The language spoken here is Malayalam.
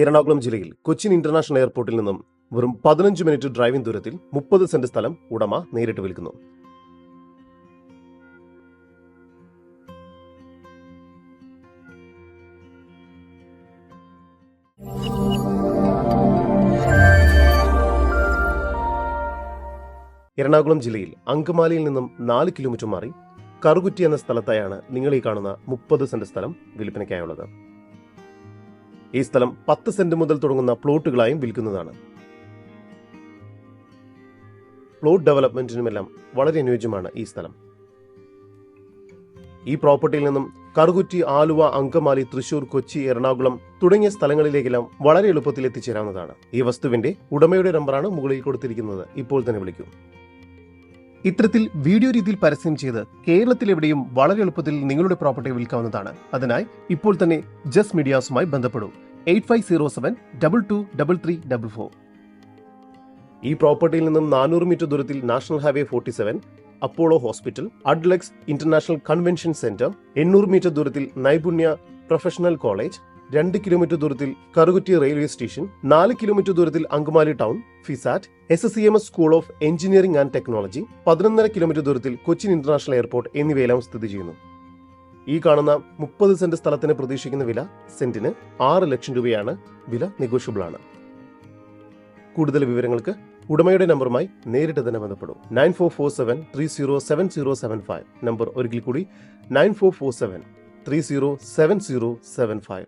എറണാകുളം ജില്ലയിൽ കൊച്ചിൻ ഇന്റർനാഷണൽ എയർപോർട്ടിൽ നിന്നും വെറും 15 മിനിറ്റ് ഡ്രൈവിംഗ് ദൂരത്തിൽ 30 സെന്റ് സ്ഥലം ഉടമ നേരിട്ട് വിൽക്കുന്നു. എറണാകുളം ജില്ലയിൽ അങ്കമാലിയിൽ നിന്നും 4 കിലോമീറ്റർ മാറി കറുകുറ്റി എന്ന സ്ഥലത്തായാണ് നിങ്ങൾ ഈ കാണുന്ന 30 സെന്റ് സ്ഥലം വിൽപ്പനയ്ക്കായുള്ളത്. ഈ സ്ഥലം 10 സെന്റ് മുതൽ തുടങ്ങുന്ന പ്ലോട്ടുകളായും വിൽക്കുന്നതാണ്. പ്ലോട്ട് ഡെവലപ്മെന്റിനുമെല്ലാം വളരെ അനുയോജ്യമാണ് ഈ സ്ഥലം. ഈ പ്രോപ്പർട്ടിയിൽ നിന്നും കറുകുറ്റി, ആലുവ, അങ്കമാലി, തൃശൂർ, കൊച്ചി, എറണാകുളം തുടങ്ങിയ സ്ഥലങ്ങളിലേക്കെല്ലാം വളരെ എളുപ്പത്തിൽ എത്തിച്ചേരാവുന്നതാണ്. ഈ വസ്തുവിന്റെ ഉടമയുടെ നമ്പറാണ് മുകളിൽ കൊടുത്തിരിക്കുന്നത്. ഇപ്പോൾ തന്നെ വിളിക്കൂ. ഇത്തരത്തിൽ വീഡിയോ രീതിയിൽ പരസ്യം ചെയ്ത് കേരളത്തിലെവിടെയും വളരെ എളുപ്പത്തിൽ നിങ്ങളുടെ പ്രോപ്പർട്ടി വിൽക്കാവുന്നതാണ്. അതിനായി ഇപ്പോൾ തന്നെ ജസ്റ്റ് മീഡിയാസുമായി ബന്ധപ്പെടൂ. 8507223344. ഈ പ്രോപ്പർട്ടിയിൽ നിന്നും 400 മീറ്റർ ദൂരത്തിൽ national highway 47, Apollo hospital, Adlux international convention centre, 800 metre ദൂരത്തിൽ നൈപുണ്യ പ്രൊഫഷണൽ കോളേജ്, 2 കിലോമീറ്റർ ദൂരത്തിൽ കറുകുറ്റി റെയിൽവേ സ്റ്റേഷൻ, 4 കിലോമീറ്റർ ദൂരത്തിൽ Angamaly town, FISAT, SSCMS school of engineering and technology, 11.5 kilometre ദൂരത്തിൽ കൊച്ചിൻ ഇന്റർനാഷണൽ എയർപോർട്ട് എന്നിവയെല്ലാം സ്ഥിതി ചെയ്യുന്നു. ഈ കാണുന്ന 30 സെന്റ് സ്ഥലത്തിന് പ്രതീക്ഷിക്കുന്ന വില സെന്റിന് 6 ലക്ഷം രൂപയാണ്. വില നെഗോഷ്യബിൾ ആണ്. കൂടുതൽ വിവരങ്ങൾക്ക് ഉടമയുടെ നമ്പറുമായി നേരിട്ട് തന്നെ ബന്ധപ്പെടും. 9447307075. നമ്പർ ഒരിക്കൽ കൂടി 9447307075.